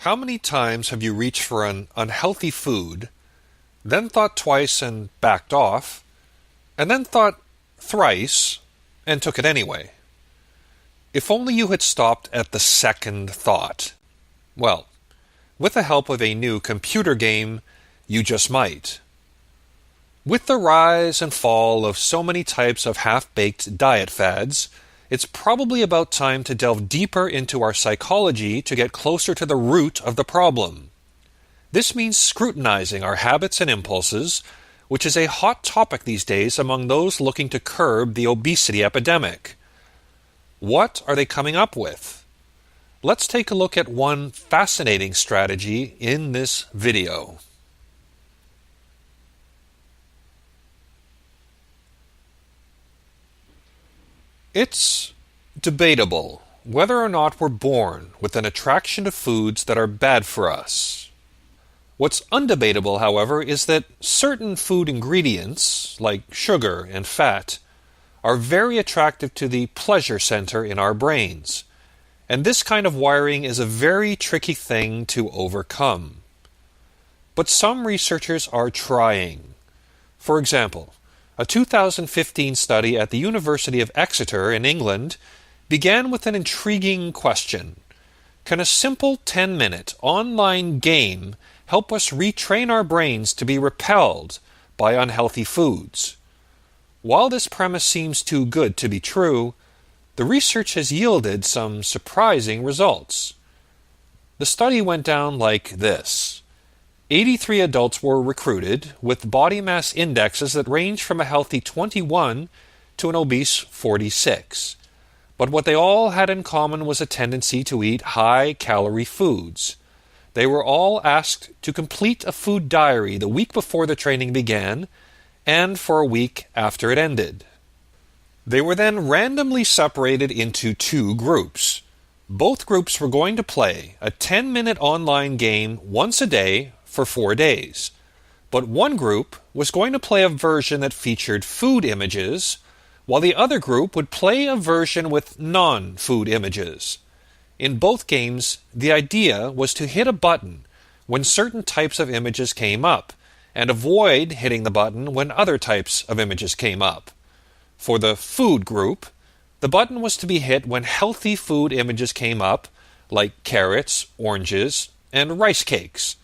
How many times have you reached for an unhealthy food, then thought twice and backed off, and then thought thrice and took it anyway? If only you had stopped at the second thought. Well, with the help of a new computer game, you just might. With the rise and fall of so many types of half-baked diet fads, it's probably about time to delve deeper into our psychology to get closer to the root of the problem. This means scrutinizing our habits and impulses, which is a hot topic these days among those looking to curb the obesity epidemic. What are they coming up with? Let's take a look at one fascinating strategy in this video. It's debatable whether or not we're born with an attraction to foods that are bad for us. What's undebatable, however, is that certain food ingredients, like sugar and fat, are very attractive to the pleasure center in our brains. And this kind of wiring is a very tricky thing to overcome. But some researchers are trying. For example, a 2015 study at the University of Exeter in England began with an intriguing question. Can a simple 10-minute online game help us retrain our brains to be repelled by unhealthy foods? While this premise seems too good to be true, the research has yielded some surprising results. The study went down like this. 83 adults were recruited with body mass indexes that range from a healthy 21 to an obese 46. But what they all had in common was a tendency to eat high-calorie foods. They were all asked to complete a food diary the week before the training began and for a week after it ended. They were then randomly separated into two groups. Both groups were going to play a 10-minute online game once a day for 4 days. But one group was going to play a version that featured food images, while the other group would play a version with non-food images. In both games, the idea was to hit a button when certain types of images came up, and avoid hitting the button when other types of images came up. For the food group, the button was to be hit when healthy food images came up, like carrots, oranges, and rice cakes.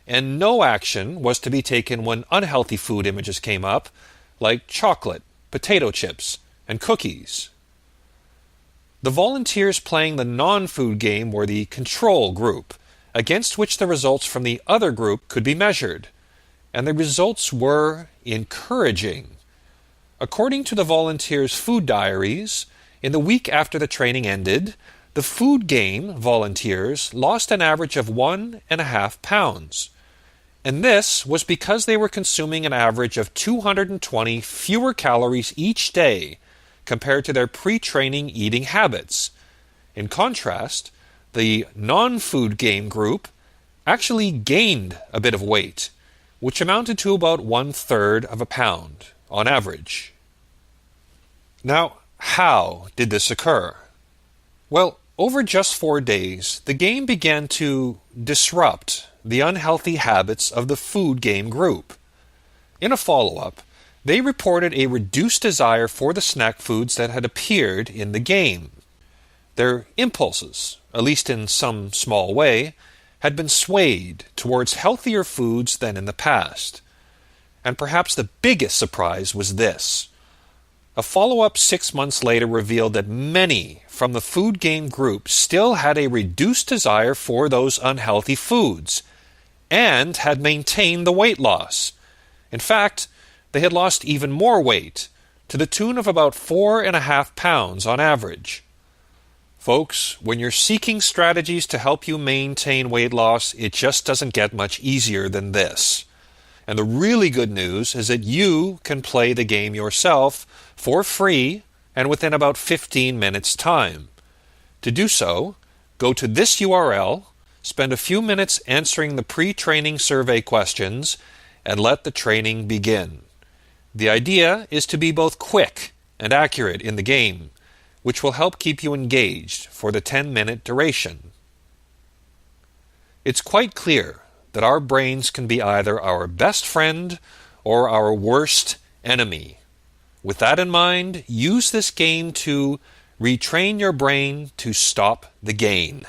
And no action was to be taken when unhealthy food images came up, like chocolate, potato chips, and cookies. The volunteers playing the non-food game were the control group, against which the results from the other group could be measured. And the results were encouraging. According to the volunteers' food diaries, in the week after the training ended, the food game volunteers lost an average of 1.5 pounds. And this was because they were consuming an average of 220 fewer calories each day compared to their pre-training eating habits. In contrast, the non-food game group actually gained a bit of weight, which amounted to about 1/3 of a pound on average. Now, how did this occur? Well, over just 4 days, the game began to disrupt the unhealthy habits of the food game group. In a follow-up, they reported a reduced desire for the snack foods that had appeared in the game. Their impulses, at least in some small way, had been swayed towards healthier foods than in the past. And perhaps the biggest surprise was this. A follow-up 6 months later revealed that many from the food game group still had a reduced desire for those unhealthy foods and had maintained the weight loss. In fact, they had lost even more weight, to the tune of about 4.5 pounds on average. Folks, when you're seeking strategies to help you maintain weight loss, it just doesn't get much easier than this. And the really good news is that you can play the game yourself for free and within about 15 minutes' time. To do so, go to this URL, spend a few minutes answering the pre-training survey questions, and let the training begin. The idea is to be both quick and accurate in the game, which will help keep you engaged for the 10-minute duration. It's quite clear that our brains can be either our best friend or our worst enemy. With that in mind, use this game to retrain your brain to stop the gain.